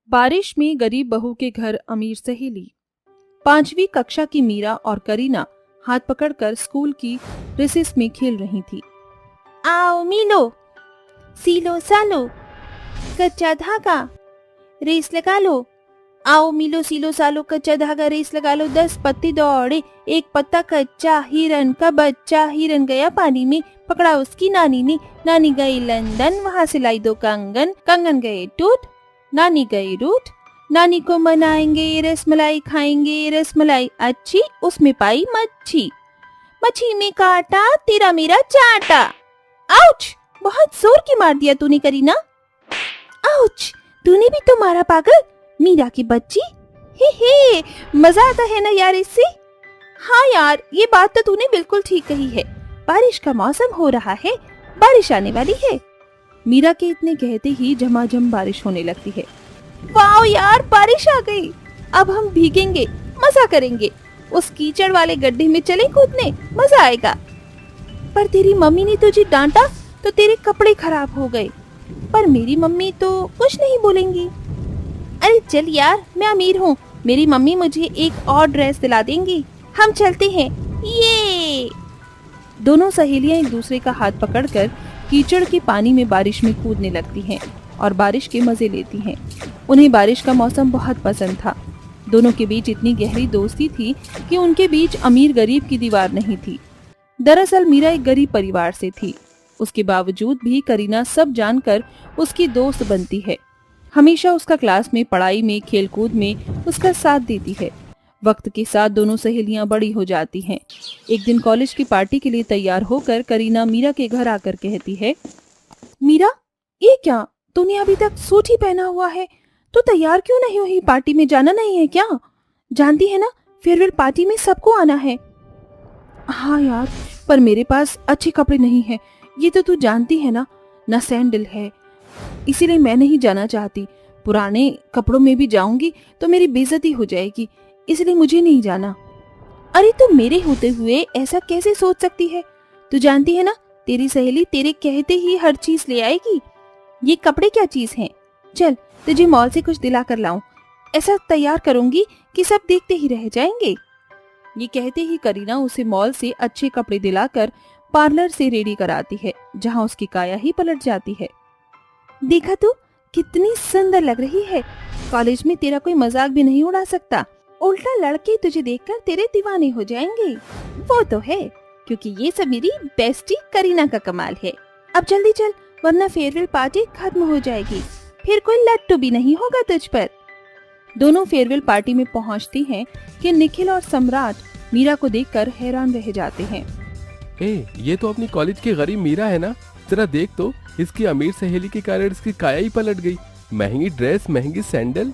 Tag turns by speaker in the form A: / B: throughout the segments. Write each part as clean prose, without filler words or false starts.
A: बारिश में गरीब बहू के घर अमीर सहेली। 5वीं कक्षा की मीरा और करीना हाथ पकड़कर स्कूल की रिसेस में खेल रही थी।
B: आओ मिलो, सीलो सालो, कच्चा धागा, रेस लगा लो। आओ मिलो सीलो सालो, कच्चा धागा, रेस लगा लो। 10 पत्ते दौड़े, एक पत्ता कच्चा, हिरन का बच्चा। हिरन गया पानी में, पकड़ा उसकी नानी ने। नानी गई लंदन, वहाँ से लाई 2 कंगन। कंगन गए टूट, नानी गई रूठ। नानी को मनाएंगे, रसमलाई खाएंगे। रसमलाई अच्छी, उसमें पाई मच्छी। मच्छी में काटा, तेरा मेरा चाटा। आउच! बहुत जोर की मार दिया तूने करीना। आउच! तूने भी तो मारा पागल, मीरा की बच्ची। हे मजा आता है ना यार इससे। हाँ यार, ये बात तो तूने बिल्कुल ठीक कही है। बारिश का मौसम हो रहा है, बारिश आने वाली है।
A: मीरा के इतने कहते ही झमाझम बारिश होने लगती है।
B: वाओ यार, बारिश आ गई। अब हम भीगेंगे, मजा करेंगे। उस कीचड़ वाले गड्ढे में चले कूदने, मजा आएगा। पर तेरी मम्मी ने तुझे डांटा तो तेरे कपड़े खराब हो गए। पर मेरी मम्मी तो कुछ नहीं बोलेंगी। अरे चल यार, मैं अमीर हूँ, मेरी मम्मी मुझे एक और ड्रेस दिला देंगी। हम चलते हैं। ये
A: दोनों सहेलियां एक दूसरे का हाथ पकड़कर कीचड़ के पानी में बारिश में कूदने लगती हैं और बारिश के मजे लेती हैं। उन्हें बारिश का मौसम बहुत पसंद था। दोनों के बीच इतनी गहरी दोस्ती थी कि उनके बीच अमीर गरीब की दीवार नहीं थी। दरअसल मीरा एक गरीब परिवार से थी। उसके बावजूद भी करीना सब जानकर उसकी दोस्त बनती है। हमेशा उसका क्लास में, पढ़ाई में, खेलकूद में उसका साथ देती है। वक्त के साथ दोनों सहेलियां बड़ी हो जाती हैं। एक दिन कॉलेज की पार्टी के लिए तैयार होकर करीना मीरा के घर आकर कहती है,
B: मीरा, ये क्या, तूने अभी तक सूट ही पहना हुआ है, तो तैयार क्यों नहीं हुई? पार्टी में जाना नहीं है क्या? जानती है ना, फेयरवेल पार्टी में सबको आना है।
A: हाँ यार, पर मेरे पास अच्छे कपड़े नहीं है, ये तो तू जानती है ना सैंडल है, इसीलिए मैं नहीं जाना चाहती। पुराने कपड़ों में भी जाऊंगी तो मेरी बेइज्जती हो जाएगी, इसलिए मुझे नहीं जाना।
B: अरे तू मेरे होते हुए ऐसा कैसे सोच सकती है? तू जानती है ना, तेरी सहेली तेरे कहते ही हर चीज ले आएगी। ये कपड़े क्या चीज हैं? चल तुझे मॉल से कुछ दिला कर लाऊं। ऐसा तैयार करूंगी कि सब देखते ही रह जाएंगे।
A: ये कहते ही करीना उसे मॉल से अच्छे कपड़े दिलाकर पार्लर से रेडी कराती है, जहाँ उसकी काया ही पलट जाती है।
B: देखा तू, कितनी सुंदर लग रही है। कॉलेज में तेरा कोई मजाक भी नहीं उड़ा सकता। उल्टा लड़के तुझे देखकर तेरे दीवाने हो जाएंगे। वो तो है, क्योंकि ये सब मेरी बेस्टी करीना का कमाल है। अब जल्दी चल, वरना फेयरवेल पार्टी खत्म हो जाएगी, फिर कोई लट्टू भी नहीं होगा तुझ पर।
A: दोनों फेयरवेल पार्टी में पहुंचती हैं कि निखिल और सम्राट मीरा को देखकर हैरान रह जाते हैं।
C: ये तो अपनी कॉलेज की गरीब मीरा है ना, जरा देख तो, इसकी अमीर सहेली के कारण इसकी काया ही पलट गई। महंगी ड्रेस, महंगी सैंडल।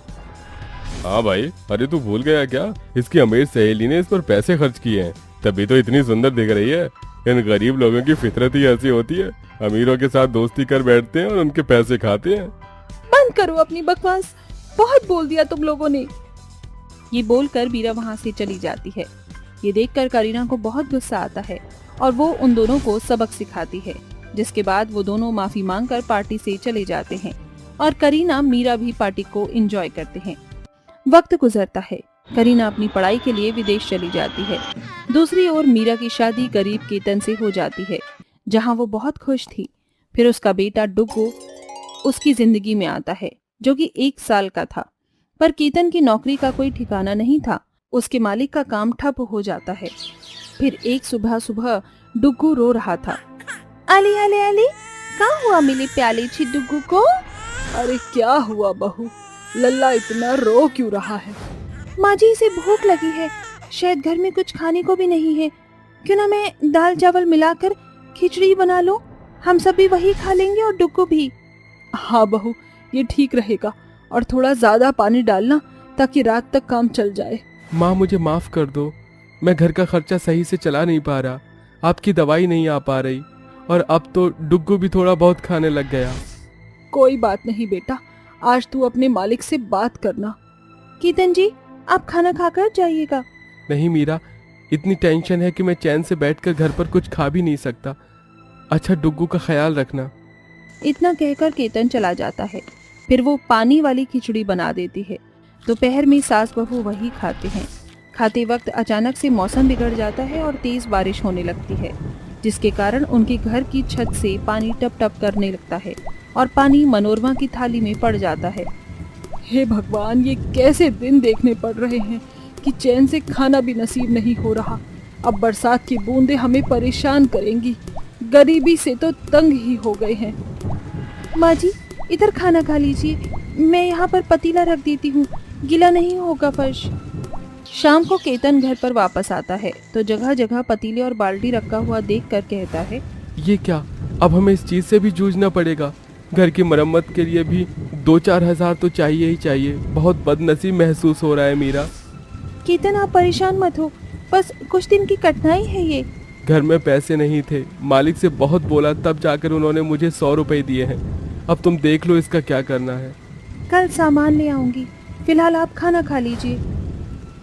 C: हाँ भाई, अरे तू भूल गया क्या, इसकी अमीर सहेली ने इस पर पैसे खर्च किए हैं, तभी तो इतनी सुंदर दिख रही है। इन गरीब लोगों की फितरत ही ऐसी होती है, अमीरों के साथ दोस्ती कर बैठते हैं और उनके पैसे खाते हैं।
A: बंद करो अपनी बकवास, बहुत बोल दिया तुम लोगों ने। ये बोलकर मीरा वहाँ से चली जाती है। ये देखकर करीना को बहुत गुस्सा आता है और वो उन दोनों को सबक सिखाती है, जिसके बाद वो दोनों माफी मांगकर पार्टी से चले जाते हैं और करीना मीरा भी पार्टी को एंजॉय करते हैं। वक्त गुजरता है, करीना अपनी पढ़ाई के लिए विदेश चली जाती है। दूसरी ओर मीरा की शादी गरीब केतन से हो जाती है, जहाँ वो बहुत खुश थी। फिर उसका बेटा डुग्गू उसकी जिंदगी में आता है, जो कि 1 साल का था। पर केतन की नौकरी का कोई ठिकाना नहीं था, उसके मालिक का काम ठप हो जाता है। फिर एक सुबह डुग्गू रो रहा था।
B: अली अली अली, कहाँ हुआ मेरे प्याले छी डुग्गू को?
A: अरे क्या हुआ बहू, लल्ला इतना रो क्यों रहा है?
B: माँ जी, इसे भूख लगी है, शायद घर में कुछ खाने को भी नहीं है। क्यों ना मैं दाल चावल मिलाकर खिचड़ी बना लूं, हम सब भी वही खा लेंगे और डुग्गू भी।
A: हाँ बहू, ये ठीक रहेगा, और थोड़ा ज्यादा पानी डालना ताकि रात तक काम चल जाए।
C: माँ मुझे माफ कर दो, मैं घर का खर्चा सही से चला नहीं पा रहा, आपकी दवाई नहीं आ पा रही, और अब तो डुग्गू भी थोड़ा बहुत खाने लग गया।
A: कोई बात नहीं बेटा, आज तू अपने मालिक से बात करना।
B: केतन जी, आप खाना खाकर जाइएगा।
C: नहीं मीरा, इतनी टेंशन है कि मैं चैन से बैठकर घर पर कुछ खा भी नहीं सकता। अच्छा, डुग्गू का ख्याल रखना।
A: इतना कहकर केतन चला जाता है। फिर वो पानी वाली खिचड़ी बना देती है। दोपहर में सास बहू वही खाते हैं। खाते वक्त अचानक से मौसम बिगड़ जाता है और तेज बारिश होने लगती है, जिसके कारण उनके घर की छत से पानी टप टप करने लगता है और पानी मनोरमा की थाली में पड़ जाता है। हे भगवान, ये कैसे दिन देखने पड़ रहे हैं कि चैन से खाना भी नसीब नहीं हो रहा। अब बरसात की बूंदें हमें परेशान करेंगी। गरीबी से तो तंग ही हो गए हैं।
B: माँ जी, इधर खाना खा लीजिए, मैं यहाँ पर पतीला रख देती हूँ, गीला नहीं होगा फर्श।
A: शाम को केतन घर पर वापस आता है तो जगह जगह पतीले और बाल्टी रखा हुआ देखकर कहता है,
C: ये क्या, अब हमें इस चीज से भी जूझना पड़ेगा। घर की मरम्मत के लिए भी 2-4 हजार तो चाहिए ही चाहिए। बहुत बदनसीब महसूस हो रहा है मीरा।
B: केतन, आप परेशान मत हो, बस कुछ दिन की कठिनाई है ये।
C: घर में पैसे नहीं थे, मालिक से बहुत बोला, तब जाकर उन्होंने मुझे 100 रुपए दिए हैं। अब तुम देख लो इसका क्या करना है।
B: कल सामान ले आऊंगी, फिलहाल आप खाना खा लीजिए।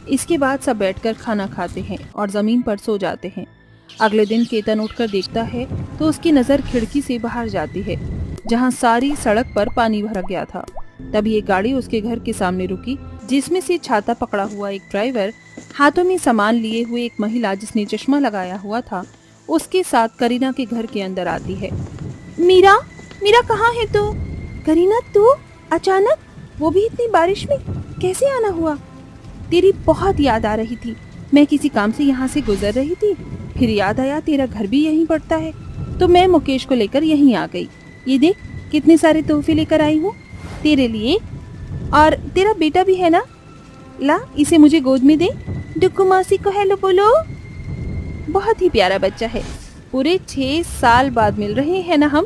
A: इसके बाद सब बैठकर खाना खाते हैं और जमीन पर सो जाते हैं। अगले दिन केतन उठकर देखता है तो उसकी नजर खिड़की से बाहर जाती है, जहां सारी सड़क पर पानी भर गया था। तभी एक गाड़ी उसके घर के सामने रुकी, जिसमें से छाता पकड़ा हुआ एक ड्राइवर, हाथों में सामान लिए हुए एक महिला जिसने चश्मा लगाया हुआ था, उसके साथ करीना के घर के अंदर आती है।
B: मीरा, मीरा कहाँ है तू? करीना, तू अचानक, वो भी इतनी बारिश में कैसे आना हुआ? तेरी बहुत याद आ रही थी। मैं किसी काम से यहाँ से गुजर रही थी, फिर याद आया तेरा घर भी यहीं पड़ता है, तो मैं मुकेश को लेकर यहीं आ गई। ये देख, कितने सारे तोहफे लेकर आई हूँ तेरे लिए, और तेरा बेटा भी है ना, ला इसे मुझे गोद में दे। डुक्कू मौसी को हेलो बोलो। बहुत ही प्यारा बच्चा है। पूरे 6 साल बाद मिल रहे हैं ना हम।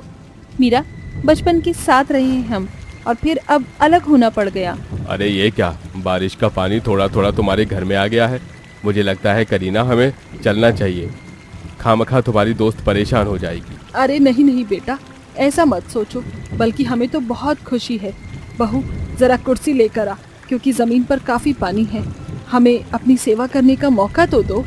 B: मीरा, बचपन के साथ रहे हैं हम, और फिर अब अलग होना पड़ गया।
C: अरे ये क्या, बारिश का पानी थोड़ा थोड़ा तुम्हारे घर में आ गया है। मुझे लगता है करीना, हमें चलना चाहिए। खामखा तुम्हारी दोस्त परेशान हो जाएगी।
A: अरे नहीं नहीं बेटा, ऐसा मत सोचो, बल्कि हमें तो बहुत खुशी है। बहू, जरा कुर्सी लेकर आ, क्योंकि जमीन पर काफी पानी है। हमें अपनी सेवा करने का मौका तो दो।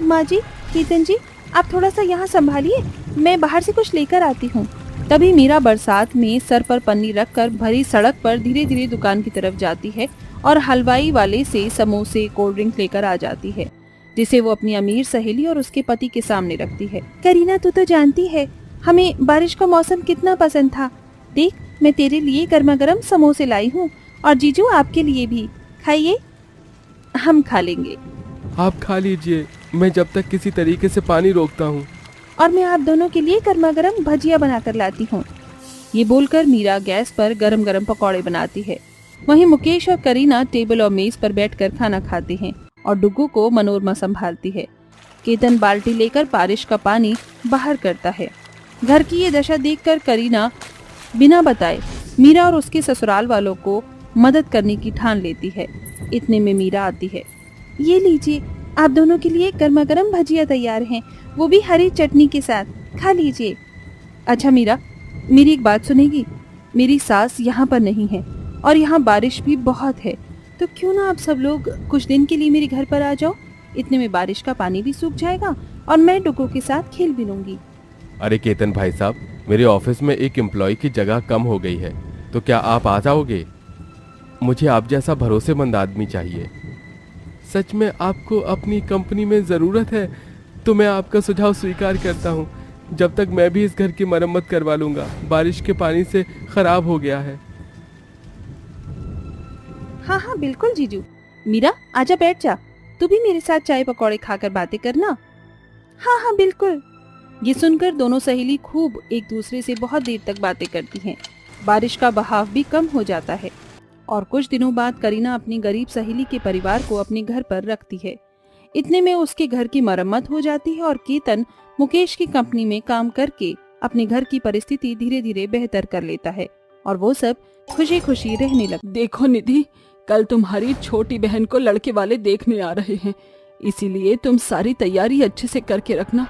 B: माँ जी, केतन जी, आप थोड़ा सा यहाँ संभालिए, मैं बाहर से कुछ लेकर आती हूँ।
A: तभी मीरा बरसात में सर पर पन्नी रखकर भरी सड़क पर धीरे धीरे दुकान की तरफ जाती है और हलवाई वाले से समोसे, कोल्ड ड्रिंक लेकर आ जाती है, जिसे वो अपनी अमीर सहेली और उसके पति के सामने रखती है।
B: करीना, तू तो जानती है हमें बारिश का मौसम कितना पसंद था। देख, मैं तेरे लिए गर्मा गर्म समोसे लाई हूँ, और जीजू आपके लिए भी। खाइए।
A: हम खा लेंगे।
C: आप खा लीजिए, मैं जब तक किसी तरीके से पानी रोकता हूँ।
B: और मैं आप दोनों के लिए गर्मा गर्म भजिया बनाकर लाती हूँ।
A: ये बोलकर मीरा गैस पर गरम गरम पकौड़े बनाती है। वहीं मुकेश और करीना टेबल और मेज पर बैठकर खाना खाते हैं और डुग्गू को मनोरमा संभालती है। केतन बाल्टी लेकर बारिश का पानी बाहर करता है। घर की ये दशा देखकर करीना बिना बताए मीरा और उसके ससुराल वालों को मदद करने की ठान लेती है। इतने में मीरा आती है।
B: ये लीजिए, आप दोनों के लिए गर्मा गर्म भजिया तैयार हैं, वो भी हरी चटनी के साथ। खा लीजिए।
A: अच्छा मीरा, मेरी एक बात सुनेगी? मेरी सास यहाँ पर नहीं है और यहाँ बारिश भी बहुत है, तो क्यों ना आप सब लोग कुछ दिन के लिए मेरे घर पर आ जाओ। इतने में बारिश का पानी भी सूख जाएगा और मैं डुग्गू के साथ खेल भी लूंगी।
C: अरे केतन भाई साहब, मेरे ऑफिस में एक एम्प्लॉय की जगह कम हो गई है, तो क्या आप आ जाओगे? मुझे आप जैसा भरोसेमंद आदमी चाहिए। सच में आपको अपनी कंपनी में ज़रूरत है तो मैं आपका सुझाव स्वीकार करता हूँ। जब तक मैं भी इस घर की मरम्मत करवा लूँगा। बारिश के पानी से खराब हो गया है।
B: हाँ हाँ बिल्कुल जीजू। मीरा, आजा बैठ जा, तू भी मेरे साथ चाय पकौड़े खाकर बातें करना। हाँ हाँ बिल्कुल।
A: ये सुनकर दोनों सहेली खूब एक दूसरे से बहुत देर तक बातें करती हैं। बारिश का बहाव भी कम हो जाता है और कुछ दिनों बाद करीना अपनी गरीब सहेली के परिवार को अपने घर पर रखती है। इतने में उसके घर की मरम्मत हो जाती है और केतन मुकेश की कंपनी में काम करके अपने घर की परिस्थिति धीरे धीरे बेहतर कर लेता है और वो सब खुशी खुशी रहने लगते। देखो निधि, कल तुम्हारी छोटी बहन को लड़के वाले देखने आ रहे हैं, इसीलिए तुम सारी तैयारी अच्छे से करके रखना।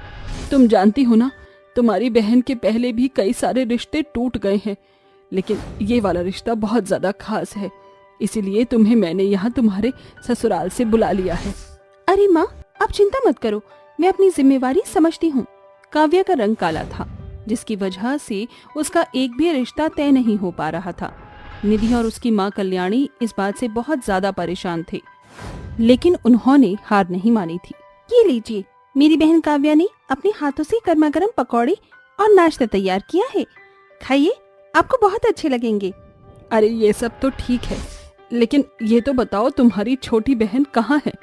A: तुम जानती हो ना, तुम्हारी बहन के पहले भी कई सारे रिश्ते टूट गए हैं, लेकिन ये वाला रिश्ता बहुत ज्यादा खास है, इसीलिए तुम्हें मैंने यहाँ तुम्हारे ससुराल से बुला लिया है।
B: अरे माँ, आप चिंता मत करो, मैं अपनी जिम्मेवारी समझती हूँ।
A: काव्या का रंग काला था, जिसकी वजह से उसका एक भी रिश्ता तय नहीं हो पा रहा था। निधि और उसकी माँ कल्याणी इस बात से बहुत ज्यादा परेशान थे, लेकिन उन्होंने हार नहीं मानी थी।
B: ये लीजिए, मेरी बहन काव्या ने अपने हाथों से गर्मा गर्म पकौड़े और नाश्ता तैयार किया है, खाइए, आपको बहुत अच्छे लगेंगे।
A: अरे ये सब तो ठीक है, लेकिन ये तो बताओ तुम्हारी छोटी बहन कहाँ है?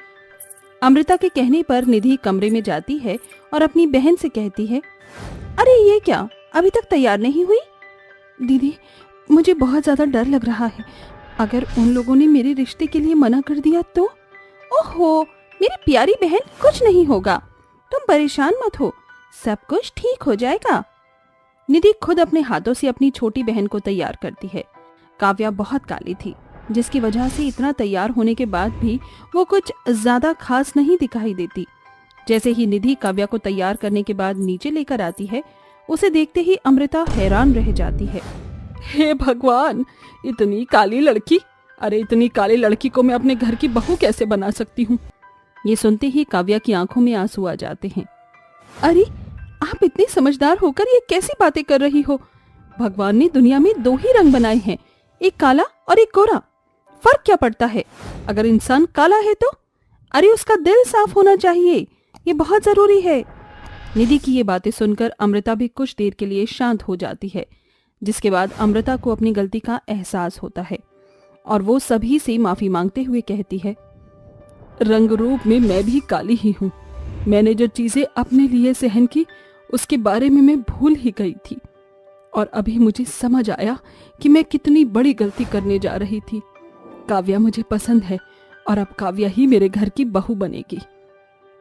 A: अमृता के कहने पर निधि कमरे में जाती है और अपनी बहन से कहती है,
B: अरे ये क्या, अभी तक तैयार नहीं हुई?
A: दीदी, मुझे बहुत ज्यादा डर लग रहा है। अगर उन लोगों ने मेरे रिश्ते के लिए मना कर दिया तो?
B: ओहो, मेरी प्यारी बहन, कुछ नहीं होगा, तुम परेशान मत हो, सब कुछ ठीक हो जाएगा।
A: निधि खुद अपने हाथों से अपनी छोटी बहन को तैयार करती है। काव्या बहुत काली थी, जिसकी वजह से इतना तैयार होने के बाद भी वो कुछ ज्यादा खास नहीं दिखाई देती। जैसे ही निधि काव्या को तैयार करने के बाद नीचे लेकर आती है, उसे देखते ही अमृता हैरान रह जाती है। हे भगवान, इतनी काली लड़की! अरे इतनी काली लड़की को मैं अपने घर की बहू कैसे बना सकती हूँ? ये सुनते ही काव्या की आंखों में आंसू आ जाते हैं। अरे आप इतनी समझदार होकर ये कैसी बातें कर रही हो? भगवान ने दुनिया में दो ही रंग बनाए हैं, एक काला और एक गोरा। फर्क क्या पड़ता है? अगर इंसान काला है तो? अरे उसका दिल साफ होना चाहिए, ये बहुत जरूरी है। निधि की ये बातें सुनकर अमृता भी कुछ देर के लिए शांत हो जाती है, जिसके बाद अमृता को अपनी गलती का एहसास होता है और वो सभी से माफी मांगते हुए कहती है, रंग रूप में मैं भी काली ही हूँ। मैंने जो चीजें अपने लिए सहन की, उसके बारे में मैं भूल ही गई थी और अभी मुझे समझ आया कि मैं कितनी बड़ी गलती करने जा रही थी। काव्या मुझे पसंद है और अब काव्या ही मेरे घर की बहू बनेगी।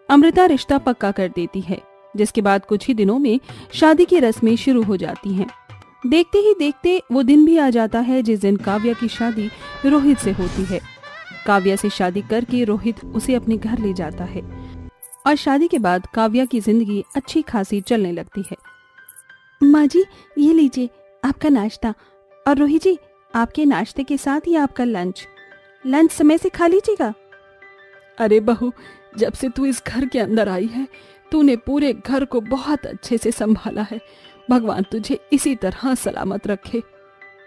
A: अमृता रिश्ता पक्का कर देती है, जिसके बाद कुछ ही दिनों में शादी की रस्में शुरू हो जाती हैं। देखते ही देखते वो दिन भी आ जाता है जिस दिन काव्या की शादी रोहित से होती है। काव्या से शादी करके रोहित उसे अपने घर ले जाता है और शादी के बाद काव्या की जिंदगी अच्छी खासी चलने लगती है।
B: माँ जी, ये लीजिए आपका नाश्ता, और रोहित जी, आपके नाश्ते के साथ ही आपका लंच समय से खा लीजिएगा।
A: अरे बहू, जब से तू इस घर के अंदर आई है, तूने पूरे घर को बहुत अच्छे से संभाला है। भगवान तुझे इसी तरह सलामत रखे।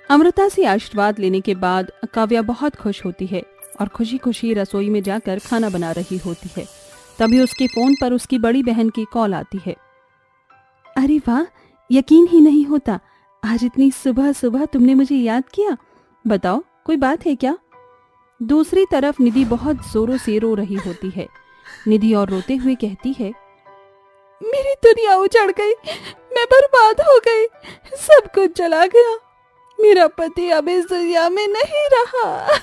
A: अमृता से आशीर्वाद लेने के बाद काव्या बहुत खुश होती है और खुशी खुशी रसोई में जाकर खाना बना रही होती है। तभी उसके फोन पर उसकी बड़ी बहन की कॉल आती है।
B: अरे वाह, यकीन ही नहीं होता, आज इतनी सुबह सुबह तुमने मुझे याद किया।
A: बताओ, कोई बात है क्या? दूसरी तरफ निधि बहुत जोरों से रो रही होती है। निधि और रोते हुए कहती है,
B: मेरी दुनिया उजड़ गई, मैं बर्बाद हो गई, सब कुछ चला गया, मेरा पति अब इस दुनिया में नहीं रहा।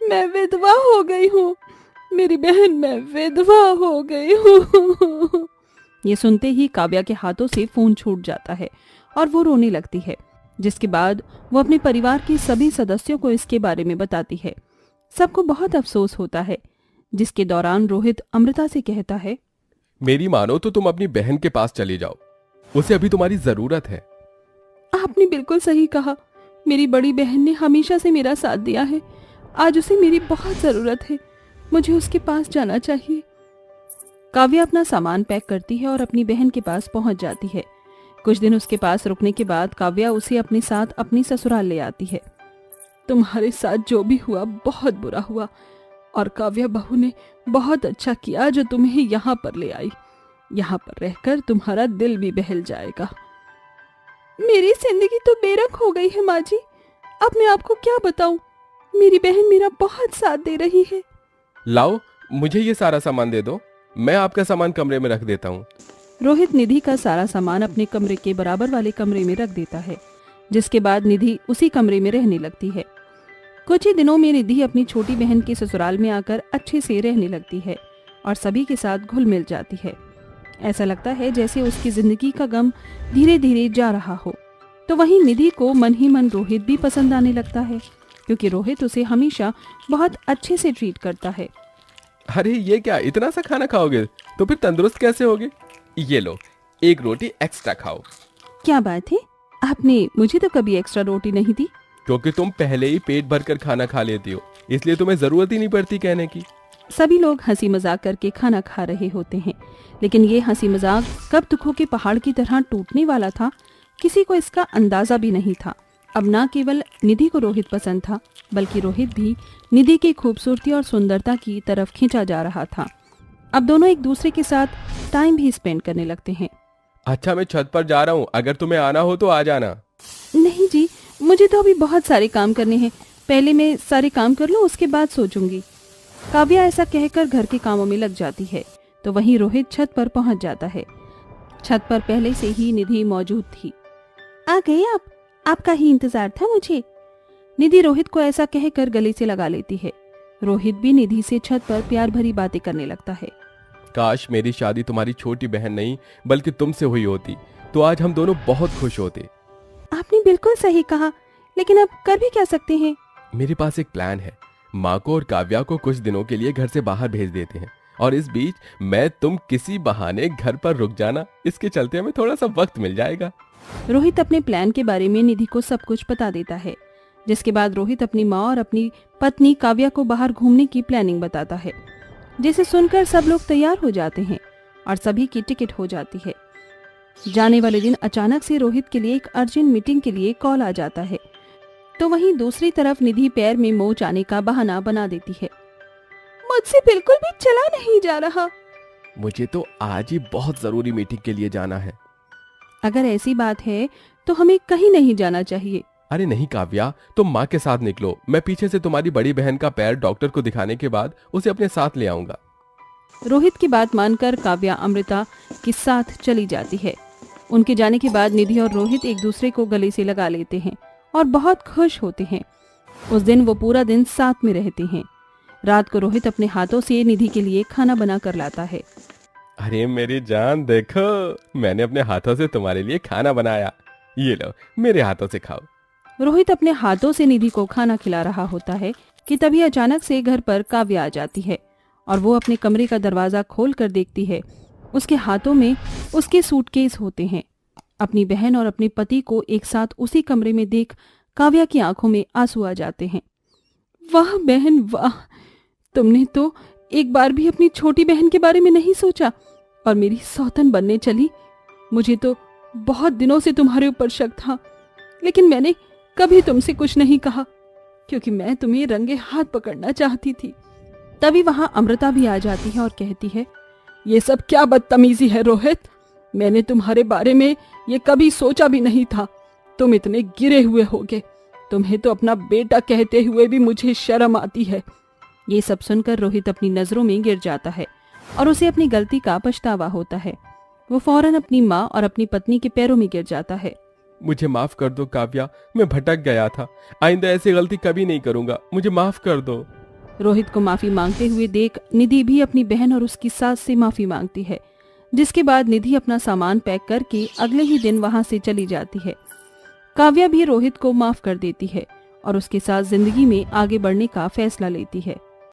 B: मैं विधवा हो गई हूँ, मेरी बहन, मैं विधवा हो गई हूँ।
A: ये सुनते ही काव्या के हाथों से फोन छूट जाता है और वो रोने लगती है, जिसके बाद वो अपने परिवार के सभी सदस्यों को इसके बारे में बताती है। सबको बहुत अफसोस होता है, जिसके दौरान रोहित अमृता से कहता है,
C: मेरी मानो तो तुम अपनी बहन के पास चली जाओ, उसे अभी तुम्हारी जरूरत है।
A: आपने बिल्कुल सही कहा, मेरी बड़ी बहन ने हमेशा से मेरा साथ दिया है, आज उसे मेरी बहुत जरूरत है, मुझे उसके पास जाना चाहिए। काव्या अपना सामान पैक करती है और अपनी बहन के पास पहुंच जाती है। कुछ दिन उसके पास रुकने के बाद काव्या उसे अपने साथ अपनी ससुराल ले आती है। तुम्हारे साथ जो भी हुआ बहुत बुरा हुआ और काव्या बहू ने बहुत अच्छा किया जो तुम्हें यहाँ पर ले आई। यहाँ पर रहकर तुम्हारा दिल भी बहल जाएगा।
B: मेरी जिंदगी तो बेरंग हो गई है माँ जी, अब मैं आपको क्या बताऊं, मेरी बहन मेरा बहुत साथ दे रही है।
C: लाओ, मुझे ये सारा सामान दे दो, मैं आपका सामान कमरे में रख देता हूँ।
A: रोहित निधि का सारा सामान अपने कमरे के बराबर वाले कमरे में रख देता है, जिसके बाद निधि उसी कमरे में रहने लगती है। कुछ ही दिनों में निधि अपनी छोटी बहन के ससुराल में आकर अच्छे से रहने लगती है और सभी के साथ घुल मिल जाती है। ऐसा लगता है जैसे उसकी जिंदगी का गम धीरे धीरे जा रहा हो। तो वहीं निधि को मन ही मन रोहित भी पसंद आने लगता है, क्योंकि रोहित उसे हमेशा बहुत अच्छे से ट्रीट करता है।
C: अरे ये क्या, इतना सा खाना खाओगे तो फिर तंदुरुस्त कैसे होगे? ये लो, एक रोटी एक्स्ट्रा खाओ।
A: क्या बात है, आपने मुझे तो कभी एक्स्ट्रा रोटी नहीं दी।
C: क्योंकि तुम पहले ही पेट भरकर खाना खा लेती हो, इसलिए तुम्हें जरूरत ही नहीं पड़ती कहने की।
A: सभी लोग हंसी मजाक करके खाना खा रहे होते हैं, लेकिन ये हंसी मजाक कब दुखों के पहाड़ की तरह टूटने वाला था, किसी को इसका अंदाजा भी नहीं था। अब ना केवल निधि को रोहित पसंद था, बल्कि रोहित भी निधि की खूबसूरती और सुंदरता की तरफ खींचा जा रहा था। अब दोनों एक दूसरे के साथ टाइम भी स्पेंड करने लगते हैं।
C: अच्छा, मैं छत पर जा रहा हूँ, अगर तुम्हें आना हो तो आ जाना।
A: नहीं जी, मुझे तो अभी बहुत सारे काम करने हैं, पहले मैं सारे काम कर लूं, उसके बाद सोचूंगी। काव्या ऐसा कहकर घर के कामों में लग जाती है, तो वहीं रोहित छत पर पहुंच जाता है। छत पर पहले से ही निधि मौजूद थी।
B: आ गए आप? आपका ही इंतजार था मुझे।
A: निधि रोहित को ऐसा कहकर गले से लगा लेती है। रोहित भी निधि से छत पर प्यार भरी बातें करने लगता है।
C: काश मेरी शादी तुम्हारी छोटी बहन नहीं बल्कि तुमसे हुई होती, तो आज हम दोनों बहुत खुश होते।
B: आपने बिल्कुल सही कहा, लेकिन अब कर भी क्या सकते हैं?
C: मेरे पास एक प्लान है। माँ को और काव्या को कुछ दिनों के लिए घर से बाहर भेज देते हैं, और इस बीच मैं तुम किसी बहाने घर पर रुक जाना, इसके चलते हमें थोड़ा सा वक्त मिल जाएगा।
A: रोहित अपने प्लान के बारे में निधि को सब कुछ बता देता है, जिसके बाद रोहित अपनी माँ और अपनी पत्नी काव्या को बाहर घूमने की प्लानिंग बताता है, जिसे सुनकर सब लोग तैयार हो जाते हैं और सभी की टिकट हो जाती है। जाने वाले दिन अचानक से रोहित के लिए एक अर्जेंट मीटिंग के लिए कॉल आ जाता है, तो वहीं दूसरी तरफ निधि पैर में मोच आने का बहाना बना देती है।
B: मुझसे बिल्कुल भी चला नहीं जा रहा।
C: मुझे तो आज ही बहुत जरूरी मीटिंग के लिए जाना है।
A: अगर ऐसी बात है तो हमें कहीं नहीं जाना चाहिए।
C: अरे नहीं काव्या, तुम माँ के साथ निकलो, मैं पीछे से तुम्हारी बड़ी बहन का पैर डॉक्टर को दिखाने के बाद उसे अपने साथ ले आऊंगा।
A: रोहित की बात मानकर काव्या अमृता के साथ चली जाती है। उनके जाने के बाद निधि और रोहित एक दूसरे को गले से लगा लेते हैं और बहुत खुश होते हैं। उस दिन वो पूरा दिन साथ में रहते हैं। रात को रोहित अपने हाथों से निधि के लिए खाना बना कर लाता है।
C: अरे मेरी जान, देखो मैंने अपने हाथों से तुम्हारे लिए खाना बनाया, ये लो मेरे हाथों से खाओ।
A: रोहित अपने हाथों से निधि को खाना खिला रहा होता है कि तभी अचानक से घर पर काव्या आ जाती है और वो अपने कमरे का दरवाजा खोल कर देखती है। उसके हाथों में उसके सूटकेस होते हैं। अपनी बहन और अपने पति को एक साथ उसी कमरे में देख काव्या की आंखों में आंसू आ जाते हैं। वाह बहन वाह, तुमने तो एक बार भी अपनी छोटी बहन के बारे में नहीं सोचा और मेरी सौतन बनने चली। मुझे तो बहुत दिनों से तुम्हारे ऊपर शक था, लेकिन मैंने कभी तुमसे कुछ नहीं कहा क्योंकि मैं तुम्हें रंगे हाथ पकड़ना चाहती थी। तभी वहां अमृता भी आ जाती है और कहती है, ये सब क्या बदतमीजी है रोहित, मैंने तुम्हारे बारे में ये कभी सोचा भी नहीं था। तुम इतने गिरे हुए होगे, तुम्हें तो अपना बेटा कहते हुए भी मुझे शर्म आती है। ये सब सुनकर रोहित अपनी नजरों में गिर जाता है और उसे अपनी गलती का पछतावा होता है। वो फौरन अपनी माँ और अपनी पत्नी के पैरों में गिर जाता है।
C: मुझे माफ कर दो काव्या, मैं भटक गया था, आइंदा ऐसी गलती कभी नहीं करूंगा, मुझे माफ कर दो।
A: रोहित को माफी मांगते हुए देख निधि भी अपनी बहन और उसकी सास से माफी मांगती है, जिसके बाद निधि अपना सामान पैक करके अगले ही दिन वहां से चली जाती है। काव्या भी रोहित को माफ कर देती है और उसके साथ जिंदगी में आगे बढ़ने का फैसला लेती है।